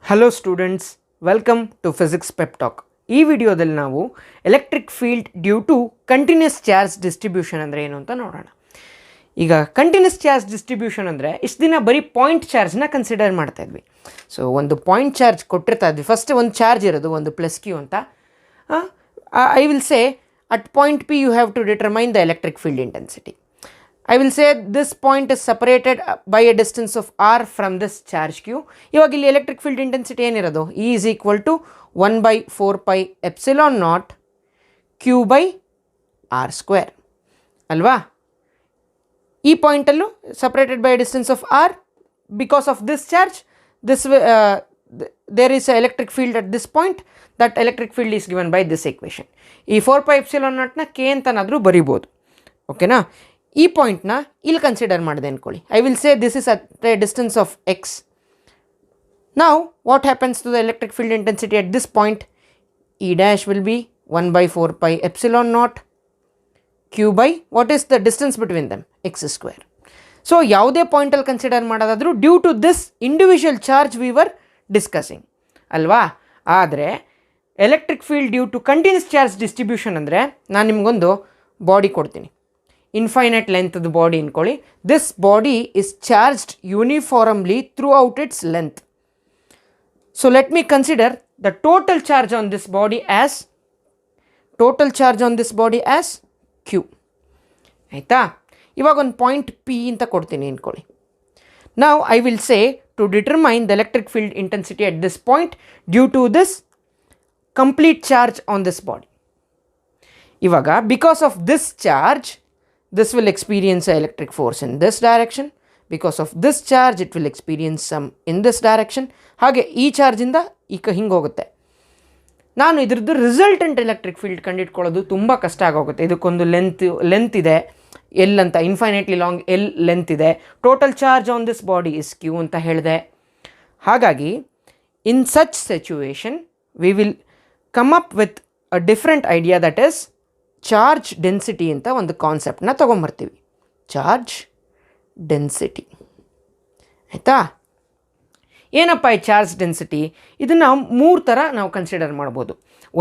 Hello students, welcome to physics pep talk. ಈ ವಿಡಿಯೋದಲ್ಲಿ ನಾವು electric field due to continuous charge distribution ಅಂದರೆ ಏನು ಅಂತ ನೋಡೋಣ. ಈಗ ಕಂಟಿನ್ಯೂಸ್ ಚಾರ್ಜ್ ಡಿಸ್ಟ್ರಿಬ್ಯೂಷನ್ ಅಂದರೆ ಇಷ್ಟು ದಿನ ಬರೀ ಪಾಯಿಂಟ್ ಚಾರ್ಜ್ನ ಕನ್ಸಿಡರ್ ಮಾಡ್ತಾ ಇದ್ವಿ. ಸೊ ಒಂದು ಪಾಯಿಂಟ್ ಚಾರ್ಜ್ ಕೊಟ್ಟಿರ್ತಾ ಇದ್ವಿ. ಫಸ್ಟ್ ಒಂದು ಚಾರ್ಜ್ ಇರೋದು, ಒಂದು ಪ್ಲಸ್ ಕ್ಯೂ ಅಂತ. I will say at point P you have to determine the electric field intensity. I will say this point is separated by a distance of r from this charge q. ಇವಾಗ ಇಲ್ಲಿ electric field intensity ಏನಿರೋದು, E is equal to 1 by 4 pi epsilon naught q by r square ಅಲ್ವಾ? ಈ ಪಾಯಿಂಟಲ್ಲೂ separated by a distance of r because of this charge, there is an electric field at this point. That electric field is given by this equation. ಈ 4 pi epsilon naught ನ k ಅಂತನಾದರೂ ಬರಿಬೋದು. ಓಕೆನಾ? ಈ ಪಾಯಿಂಟ್ನ ಇಲ್ಲಿ consider ಮಾಡಿದೆ ಅಂದ್ಕೊಳ್ಳಿ. I will say this is at a distance of X. ನಾವು what happens to the electric field intensity at this point? E dash will be 1 by 4 pi epsilon naught q by what is the distance between them? X square. So ಯಾವುದೇ ಪಾಯಿಂಟಲ್ಲಿ consider ಮಾಡೋದಾದರೂ due to this individual charge we were discussing ಅಲ್ವಾ? ಆದರೆ electric field due to continuous charge distribution ಅಂದರೆ ನಾನು ನಿಮಗೊಂದು body ಕೊಡ್ತೀನಿ, infinite ಲೆಂತ್ದು ಬಾಡಿ ಅಂದ್ಕೊಳ್ಳಿ. This body is charged uniformly throughout its length. So let me consider the total charge on this body as Q. ಆಯಿತಾ? ಇವಾಗ ಒಂದು point P ಅಂತ ಕೊಡ್ತೀನಿ ಅಂದ್ಕೊಳ್ಳಿ. ನಾವು I will say to determine the electric field intensity at this point due to this complete charge on this body. ಇವಾಗ because of this charge, this will experience an electric force in this direction. Because of this charge it will experience some in this direction. ಹಾಗೆ ಈ ಚಾರ್ಜಿಂದ ಈಗ ಹಿಂಗೆ ಹೋಗುತ್ತೆ. ನಾನು ಇದ್ರದ್ದು resultant electric field ಕಂಡುಹಿಡ್ಕೊಳ್ಳೋದು ತುಂಬ ಕಷ್ಟ ಆಗೋಗುತ್ತೆ. ಇದಕ್ಕೊಂದು ಲೆಂತ್ ಇದೆ, ಎಲ್ ಅಂತ, ಇನ್ಫೈನೈಟ್ಲಿ ಲಾಂಗ್ ಎಲ್ ಲೆಂತ್ ಇದೆ. Total charge on this body is q ಅಂತ ಹೇಳಿದೆ. ಹಾಗಾಗಿ in such situation we will come up with a different idea, that is charge density ಅಂತ ಒಂದು ಕಾನ್ಸೆಪ್ಟನ್ನ ತೊಗೊಂಬರ್ತೀವಿ. Charge density. ಆಯಿತಾ? ಏನಪ್ಪ ಈ ಚಾರ್ಜ್ ಡೆನ್ಸಿಟಿ? ಇದನ್ನು ಮೂರು ಥರ ನಾವು ಕನ್ಸಿಡರ್ ಮಾಡ್ಬೋದು.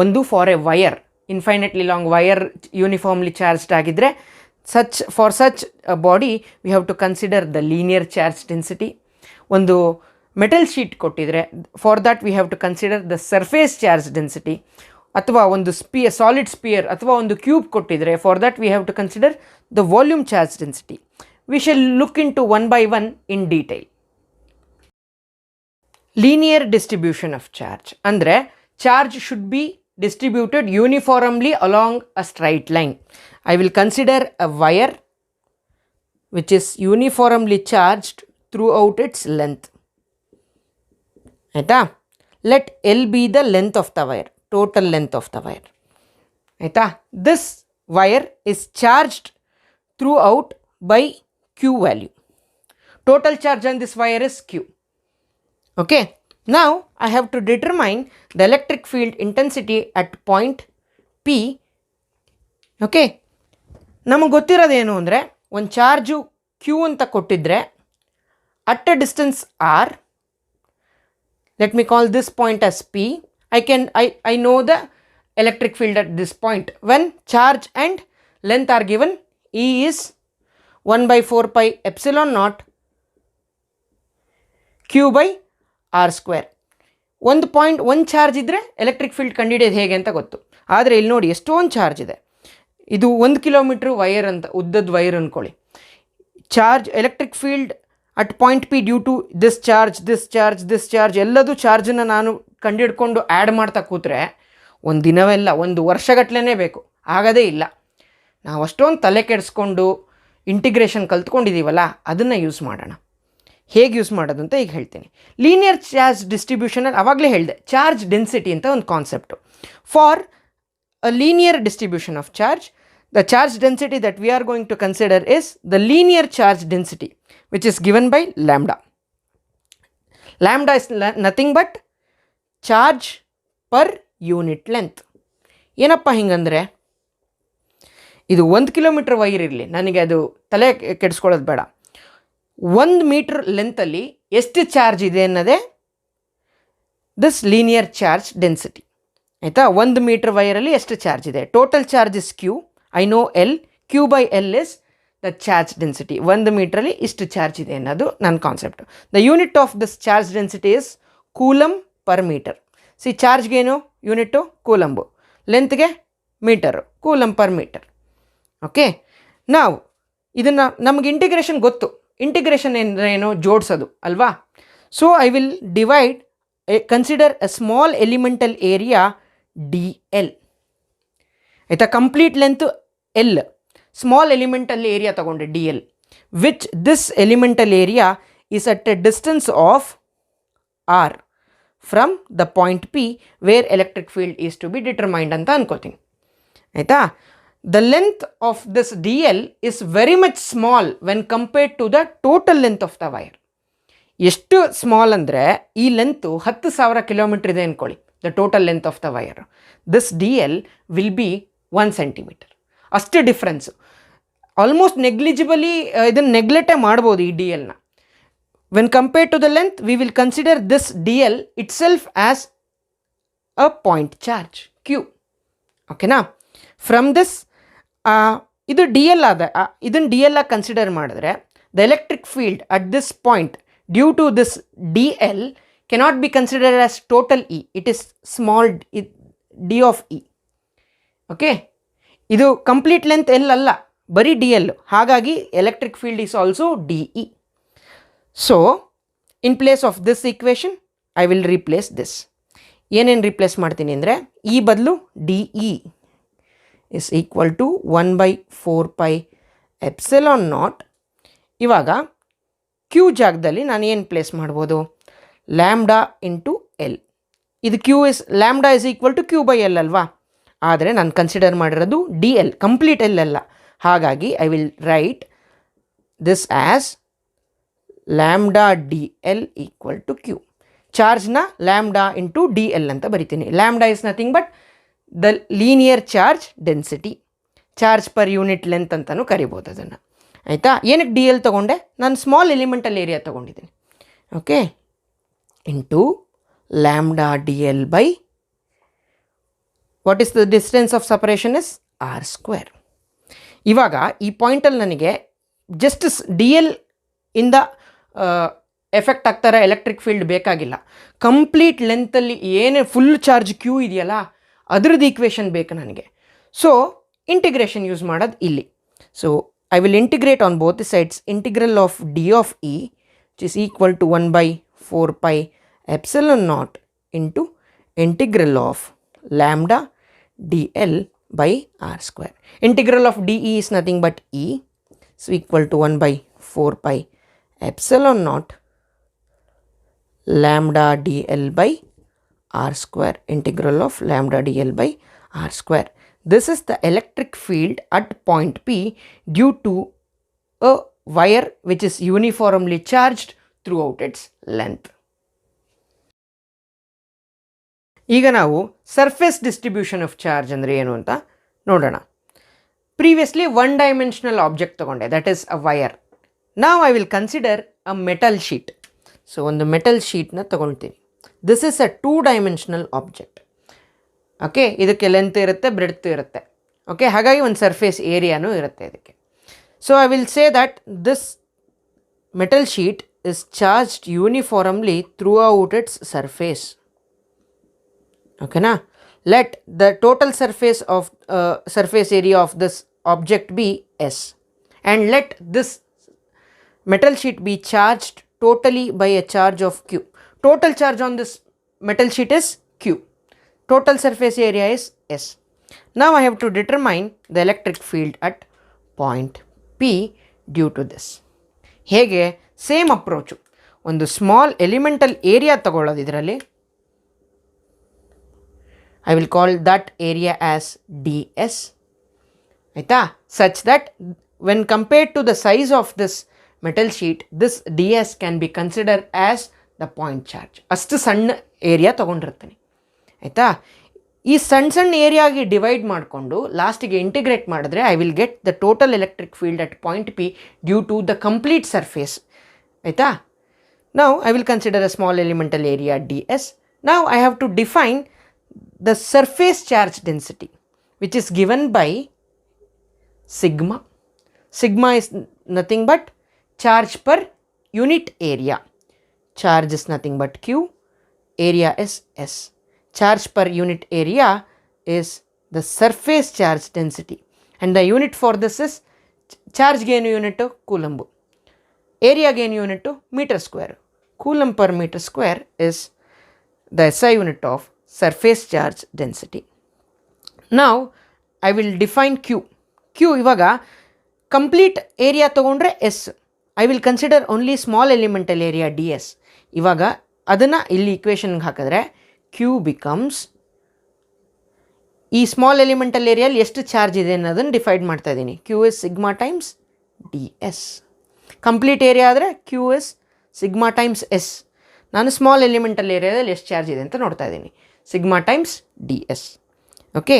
ಒಂದು, for a wire, infinitely long wire uniformly charged ಆಗಿದ್ದರೆ for such body we have to consider the linear charge density. ಒಂದು ಮೆಟಲ್ ಶೀಟ್ ಕೊಟ್ಟಿದ್ರೆ for that we have to consider the surface charge density. ಅಥವಾ ಒಂದು solid sphere ಅಥವಾ ಒಂದು cube ಕೊಟ್ಟಿದ್ರೆ for that we have to consider the volume charge density. We shall look in to one by one in detail. Linear distribution of charge ಅಂದರೆ charge should be distributed uniformly along a straight line. I will consider a wire which is uniformly charged throughout its length. ಆಯಿತಾ? Let L be the length of the wire, total length of the wire. ಆಯಿತಾ? this wire is charged throughout by q value. Total charge on this wire is q. Okay, now I have to determine the electric field intensity at point p. Okay, ನಮಗೆ ಗೊತ್ತಿರೋದೇನು ಅಂದರೆ ಒಂದು charge q ಅಂತ ಕೊಟ್ಟಿದ್ರೆ at a distance r, let me call this point as p. I know the electric field at this point when charge and length are given. E is 1 by 4 pi epsilon naught q by r square. ಒಂದು point, ಒಂದು charge ಇದ್ದರೆ electric field ಕಂಡುಹಿಡಿಯೋದು ಹೇಗೆ ಅಂತ ಗೊತ್ತು. ಆದರೆ ಇಲ್ಲಿ ನೋಡಿ ಎಷ್ಟೊಂದು ಚಾರ್ಜ್ ಇದೆ. ಇದು 1 ಕಿಲೋಮೀಟ್ರ್ ವೈರ್ ಅಂತ, ಉದ್ದದ ವೈರ್ ಅಂದ್ಕೊಳ್ಳಿ. Charge electric field at point P due to this charge ಎಲ್ಲದೂ ಚಾರ್ಜನ್ನು ನಾನು ಕಂಡುಹಿಡ್ಕೊಂಡು ಆ್ಯಡ್ ಮಾಡ್ತಾ ಕೂತ್ರೆ ಒಂದು ದಿನವೆಲ್ಲ, ಒಂದು ವರ್ಷಗಟ್ಟಲೆ ಬೇಕು. ಆಗೋದೇ ಇಲ್ಲ. ನಾವು ಅಷ್ಟೊಂದು ತಲೆ ಕೆಡಿಸ್ಕೊಂಡು ಇಂಟಿಗ್ರೇಷನ್ ಕಲ್ತ್ಕೊಂಡಿದ್ದೀವಲ್ಲ, ಅದನ್ನು ಯೂಸ್ ಮಾಡೋಣ. ಹೇಗೆ ಯೂಸ್ ಮಾಡೋದು ಅಂತ ಈಗ ಹೇಳ್ತೀನಿ. ಲೀನಿಯರ್ ಚಾರ್ಜ್ ಡಿಸ್ಟ್ರಿಬ್ಯೂಷನಲ್ಲಿ ಆವಾಗಲೇ ಹೇಳಿದೆ, ಚಾರ್ಜ್ ಡೆನ್ಸಿಟಿ ಅಂತ ಒಂದು concept. For a linear distribution of charge, the charge density that we are going to consider is the linear charge density which is given by lambda. Lambda is nothing but charge per unit length. ಏನಪ್ಪ ಹಿಂಗಂದರೆ, ಇದು 1 kilometre wire ಇರಲಿ, ನನಗೆ ಅದು ತಲೆ ಕೆಡಿಸ್ಕೊಳ್ಳೋದು ಬೇಡ. 1 metre ಲೆಂತಲ್ಲಿ ಎಷ್ಟು charge ಇದೆ ಅನ್ನೋದೇ ದಿಸ್ ಲೀನಿಯರ್ ಚಾರ್ಜ್ ಡೆನ್ಸಿಟಿ. ಆಯಿತಾ, 1 ಮೀಟರ್ ವೈರಲ್ಲಿ ಎಷ್ಟು ಚಾರ್ಜ್ ಇದೆ? Total charge is Q, I know L, Q by L is the charge density. 1 ಮೀಟ್ರಲ್ಲಿ ಇಷ್ಟು ಚಾರ್ಜ್ ಇದೆ ಅನ್ನೋದು ನನ್ನ concept. The unit of this charge density is coulomb per metre. C, ಚಾರ್ಜ್ಗೇನು unit? Coulomb. ಲೆಂತ್ಗೆ metre, coulomb per metre. Okay, ನಾವು ಇದನ್ನು ನಮಗೆ ಇಂಟಿಗ್ರೇಷನ್ ಗೊತ್ತು. ಇಂಟಿಗ್ರೇಷನ್ ಏನು? ಜೋಡಿಸೋದು ಅಲ್ವಾ? So I will divide, consider a small elemental area D L. ಆಯಿತಾ, complete length L, small elemental area ತಗೊಂಡೆ d l, which this elemental area is at a distance of R from the point P where electric field is to be determined ಅಂತ ಅನ್ಕೋತೀನಿ. ಆಯಿತಾ, the length of this D l is very much small when compared to the total length of the wire. ಎಷ್ಟು small ಅಂದರೆ ಈ length 10,000 kilometre ಇದೆ ಅಂದ್ಕೊಳ್ಳಿ, the total length of the wire. This D l will be 1 centimetre. ಅಷ್ಟು difference. Almost negligibly ಇದನ್ನು ನೆಗ್ಲೆಕ್ಟೇ ಮಾಡ್ಬೋದು ಈ ಡಿ ಎಲ್ನ. When compared to the length we will consider this D L itself as a point charge Q. ಓಕೆನಾ? From this ಇದು D L ಆದ, ಇದನ್ನು ಡಿ ಎಲ್ ಆಗಿ ಕನ್ಸಿಡರ್ ಮಾಡಿದ್ರೆ the electric field at this point due to this D L cannot be considered as total E, it is small D of E. Okay, ಇದು complete length L ಅಲ್ಲ, ಬರೀ D L. ಹಾಗಾಗಿ electric field is also D E. So in place of this equation I will replace this. ಏನೇನು replace ಮಾಡ್ತೀನಿ ಅಂದರೆ, ಈ ಬದಲು D E is equal to 1/4πε0. ಇವಾಗ ಕ್ಯೂ ಜಾಗದಲ್ಲಿ ನಾನು ಏನು ಪ್ಲೇಸ್ ಮಾಡ್ಬೋದು? Lambda into L. ಇದು Q is lambda is equal to Q by L ಅಲ್ವಾ? ಆದರೆ ನಾನು ಕನ್ಸಿಡರ್ ಮಾಡಿರೋದು ಡಿ ಎಲ್, ಕಂಪ್ಲೀಟ್ ಎಲ್ ಅಲ್ಲ. ಹಾಗಾಗಿ I will write this as lambda D l equal to q. ಚಾರ್ಜ್ನ ಲ್ಯಾಂಬ್ಡಾ ಇಂಟು ಡಿ ಎಲ್ ಅಂತ ಬರಿತೀನಿ. Lambda is nothing but the linear charge density, charge per unit length ಅಂತಲೂ ಕರಿಬೋದು ಅದನ್ನು. ಆಯಿತಾ? ಏನಕ್ಕೆ ಡಿ ಎಲ್ ತೊಗೊಂಡೆ? ನಾನು ಸ್ಮಾಲ್ ಎಲಿಮೆಂಟಲ್ ಏರಿಯಾ ತೊಗೊಂಡಿದ್ದೀನಿ. Okay, into lambda D l by what is the distance of separation is r square. ಇವಾಗ ಈ ಪಾಯಿಂಟಲ್ಲಿ ನನಗೆ ಜಸ್ಟ್ ಡಿ ಎಲ್ ಇಂದ ಎಫೆಕ್ಟ್ ಆಗ್ತಾರ ಎಲೆಕ್ಟ್ರಿಕ್ ಫೀಲ್ಡ್ ಬೇಕಾಗಿಲ್ಲ. ಕಂಪ್ಲೀಟ್ ಲೆಂತಲ್ಲಿ ಏನೇ ಫುಲ್ ಚಾರ್ಜ್ ಕ್ಯೂ ಇದೆಯಲ್ಲ ಅದ್ರದ್ದು ಈಕ್ವೇಷನ್ ಬೇಕು ನನಗೆ. ಸೊ ಇಂಟಿಗ್ರೇಷನ್ ಯೂಸ್ ಮಾಡೋದು ಇಲ್ಲಿ. So I will integrate on both the sides. Integral of D of E which is equal to 1/4πε0 into integral of lambda D L by r square. Integral of dE is nothing but E, so equal to 1/4πε0 lambda dl by r square. Integral of lambda dl by r square. This is the electric field at point P due to a wire which is uniformly charged throughout its length. ಈಗ ನಾವು surface distribution of charge ಅಂದರೆ ಏನು ಅಂತ ನೋಡೋಣ. Previously 1 dimensional object ತೊಗೊಂಡೆ, that is a wire. ನಾವು I will consider a metal sheet. So ಒಂದು metal ಶೀಟ್ನ ತೊಗೊಳ್ತೀನಿ. This is a 2 dimensional object. Okay, ಇದಕ್ಕೆ ಲೆಂತ್ ಇರುತ್ತೆ, ಬ್ರೆಡ್ತ್ ಇರುತ್ತೆ. ಓಕೆ, ಹಾಗಾಗಿ ಒಂದು ಸರ್ಫೇಸ್ ಏರಿಯಾನೂ ಇರುತ್ತೆ ಇದಕ್ಕೆ. So I will say that this metal sheet is charged uniformly throughout it's surface. Okay na? Let the total surface area of this object be S, and let this metal sheet be charged totally by a charge of Q. Total charge on this metal sheet is Q. Total surface area is S. Now I have to determine the electric field at point P due to this. ಹೇಗೆ? Same approach. ಒಂದು small elemental area ತಗೊಳ್ಳೋದು ಇದರಲ್ಲಿ. I will call that area as ds, ಆಯಿತಾ? Such that when compared to the size of this metal sheet, this ds can be considered as the point charge. ಅಷ್ಟು ಸಣ್ಣ area ತೊಗೊಂಡಿರ್ತೀನಿ, ಆಯಿತಾ? ಈ ಸಣ್ಣ ಏರಿಯಾಗೆ divide ಮಾಡಿಕೊಂಡು ಲಾಸ್ಟಿಗೆ ಇಂಟಿಗ್ರೇಟ್ ಮಾಡಿದ್ರೆ I will get the total electric field at point P due to the complete surface, ಆಯಿತಾ? Now I will consider a small elemental area ds. Now I have to define the surface charge density, which is given by sigma. Sigma is nothing but charge per unit area. Charge is nothing but Q, area is S. Charge per unit area is the surface charge density, and the unit for this is charge gain unit coulomb, area gain unit meter square. Coulomb per meter square is the SI unit of surface charge density. Now I will define Q. Q ಇವಾಗ complete area ತೊಗೊಂಡ್ರೆ S. I will consider only small elemental area D S. ಇವಾಗ ಅದನ್ನು ಇಲ್ಲಿ ಇಕ್ವೇಷನ್ಗೆ ಹಾಕಿದ್ರೆ Q becomes, ಈ small elemental ಏರಿಯಲ್ಲಿ ಎಷ್ಟು ಚಾರ್ಜ್ ಇದೆ ಅನ್ನೋದನ್ನು ಡಿಫೈಡ್ ಮಾಡ್ತಾ ಇದ್ದೀನಿ. Q is sigma times D S. Complete area ಆದರೆ Q is sigma times S. ನಾನು ಸ್ಮಾಲ್ ಎಲಿಮೆಂಟಲ್ ಏರಿಯಾದಲ್ಲಿ ಎಷ್ಟು ಚಾರ್ಜ್ ಇದೆ ಅಂತ ನೋಡ್ತಾ ಇದ್ದೀನಿ. Sigma times D S. Okay,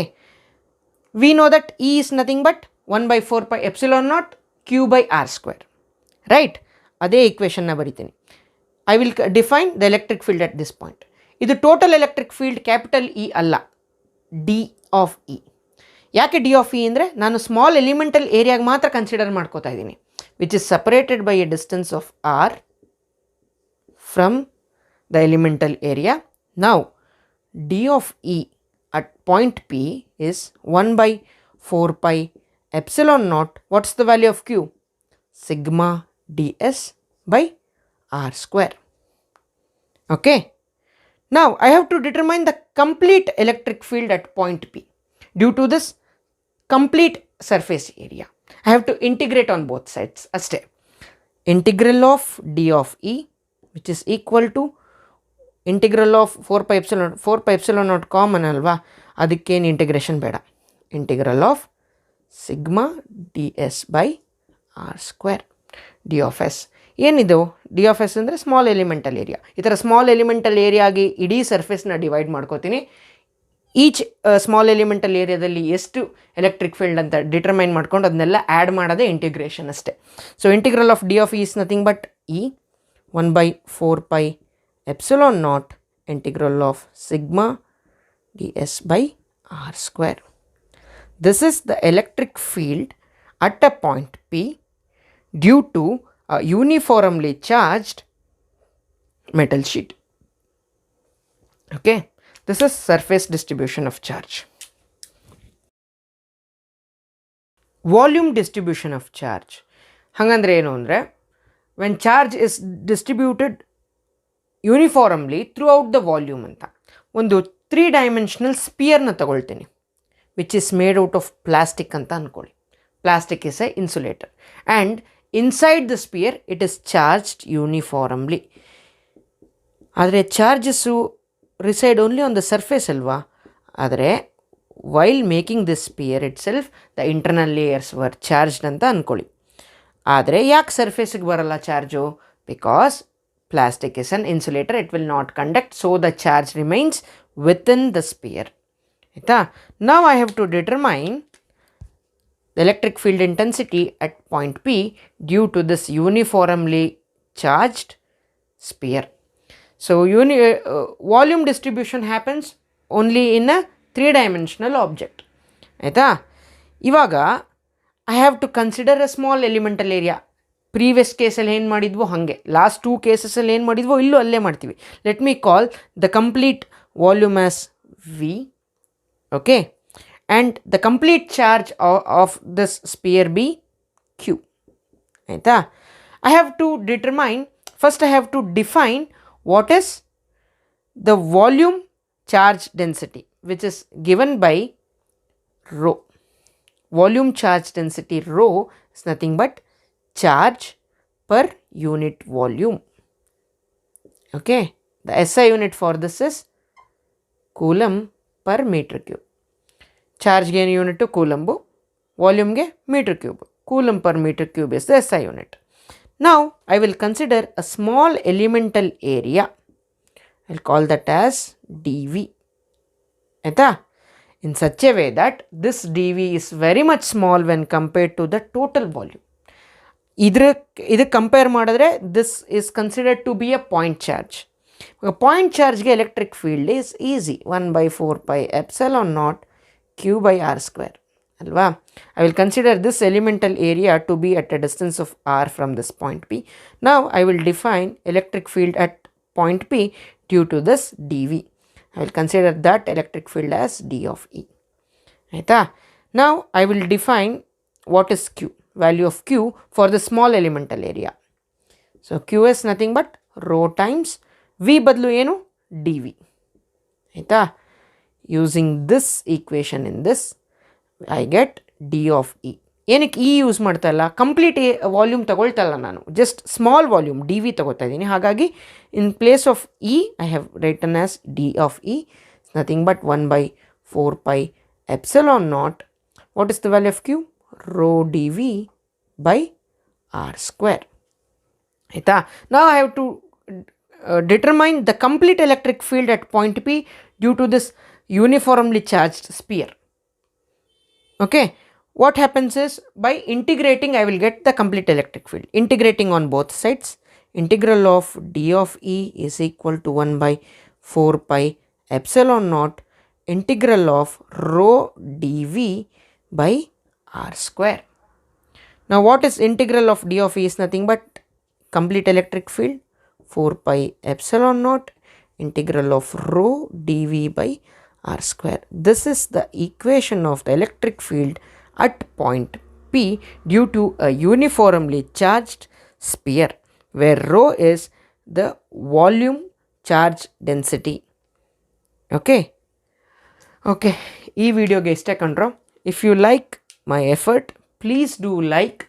we know that E is nothing but 1/4 pi epsilon naught q by r square. Right, ಅದೇ ಇಕ್ವೇಷನ್ನ ಬರಿತೀನಿ. I will define the electric field at this point. ಇದು total electric field capital E ಅಲ್ಲ, D of E. ಯಾಕೆ D of E ಅಂದರೆ ನಾನು small elemental ಏರಿಯಾಗೆ ಮಾತ್ರ ಕನ್ಸಿಡರ್ ಮಾಡ್ಕೋತಾ ಇದ್ದೀನಿ, which is separated by a distance of R from the elemental area. Now D of E at point P is 1/4 pi epsilon naught. What's the value of Q? Sigma ds by r square. Okay. Now I have to determine the complete electric field at point P. Due to this complete surface area, I have to integrate on both sides. Aste. Integral of d of E, which is equal to integral of 4 pi epsilon naught common ಅಲ್ವಾ, ಅದಕ್ಕೇನು integration ಬೇಡ. Integral of sigma d s by r square d of s. ಏನಿದು d of s ಅಂದರೆ small elemental area. ಈ ಥರ ಸ್ಮಾಲ್ ಎಲಿಮೆಂಟಲ್ ಏರಿಯಾಗಿ ಇಡೀ ಸರ್ಫೇಸ್ನ ಡಿವೈಡ್ ಮಾಡ್ಕೋತೀನಿ. ಈಚ್ ಸ್ಮಾಲ್ ಎಲಿಮೆಂಟಲ್ ಏರಿಯಾದಲ್ಲಿ ಎಷ್ಟು ಎಲೆಕ್ಟ್ರಿಕ್ ಫೀಲ್ಡ್ ಅಂತ ಡಿಟರ್ಮೈನ್ ಮಾಡ್ಕೊಂಡು ಅದನ್ನೆಲ್ಲ ಆ್ಯಡ್ ಮಾಡೋದೇ ಇಂಟಿಗ್ರೇಷನ್ ಅಷ್ಟೇ. So integral of D of E is nothing but E 1/4 pi epsilon naught integral of sigma ds by r square. This is the electric field at a point P due to a uniformly charged metal sheet. Okay, this is surface distribution of charge. Volume distribution of charge hangandre enu andre, when charge is distributed uniformly throughout the volume ಅಂತ ಒಂದು 3 dimensional ಸ್ಪಿಯರ್ನ ತಗೊಳ್ತೀನಿ, which is made out of plastic ಅಂತ ಅಂದ್ಕೊಳ್ಳಿ. Plastic is a insulator and inside the sphere it is charged uniformly. ಆದರೆ charges reside only on the surface ಅಲ್ವಾ. ಆದರೆ while making this sphere itself the internal layers were charged ಅಂತ ಅಂದ್ಕೊಳ್ಳಿ. ಆದರೆ ಯಾಕೆ ಸರ್ಫೇಸಿಗೆ ಬರಲ್ಲ charge? Because plastic is an insulator, it will not conduct, so the charge remains within the sphere. Now I have to determine the electric field intensity at point P due to this uniformly charged sphere. So volume distribution happens only in a 3-dimensional object. Ivaga I have to consider a small elemental area. Previous ಕೇಸಲ್ಲಿ ಏನು ಮಾಡಿದ್ವೋ ಹಾಗೆ, last 2 ಕೇಸಸಲ್ಲಿ ಏನು ಮಾಡಿದ್ವೋ ಇಲ್ಲೂ ಅಲ್ಲೇ ಮಾಡ್ತೀವಿ. Let me call the complete volume as V. Okay, and the complete charge of this sphere be Q. ಆಯಿತಾ? I have to determine, first I have to define what is the volume charge density which is given by rho. Volume charge density rho is nothing but charge per unit volume. Okay, the SI unit for this is coulomb per meter cube. Charge gain unit to coulomb, volume ge meter cube. Coulomb per meter cube is the SI unit. Now I will consider a small elemental area. I'll call that as dV. In such a way that this dV is very much small when compared to the total volume. ಇದಕ್ಕೆ compare ಮಾಡಿದ್ರೆ this is considered to be a point charge. Point ಚಾರ್ಜ್ಗೆ electric field is easy, 1/4 pi epsilon naught q by r square ಅಲ್ವಾ. I will consider this elemental area to be at a distance of r from this point P. Now I will define electric field at point P due to this dV. I will consider that electric field as d of E. ಆಯಿತಾ. Now I will define what is q, value of q for the small elemental area. So q is nothing but rho times v ಬದಲು ಏನು dv. ಆಯಿತಾ. Using this equation in this I get d of E. ಏನಕ್ಕೆ E use ಮಾಡ್ತಾ ಇಲ್ಲ, complete volume ತಗೊಳ್ತಲ್ಲ ನಾನು, just small volume d v ತಗೋತಾ ಇದ್ದೀನಿ. ಹಾಗಾಗಿ in place of E I have written as d of E, nothing but 1/4 pi epsilon naught. What is the value of q? Rho dv by r square. ಆಯಿತಾ. Now I have to determine the complete electric field at point P due to this uniformly charged sphere. Okay, what happens is, by integrating I will get the complete electric field. Integrating on both sides, integral of d of E is equal to 1/4 pi epsilon naught integral of rho dv by r square. Now what is integral of d of E is nothing but complete electric field, 4 pi epsilon naught integral of rho dv by r square. This is the equation of the electric field at point P due to a uniformly charged sphere, where rho is the volume charge density. Okay. ಈ ವಿಡಿಯೋಗೆ ಇಷ್ಟೇ ಕಂಡ್ರೋ. If you like my effort, please do like,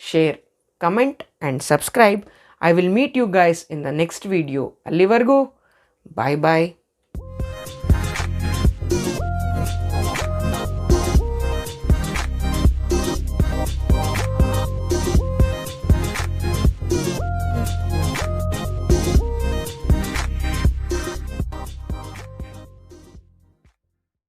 share, comment and subscribe. I will meet you guys in the next video. ಅಲ್ಲಿವರೆಗೂ bye bye.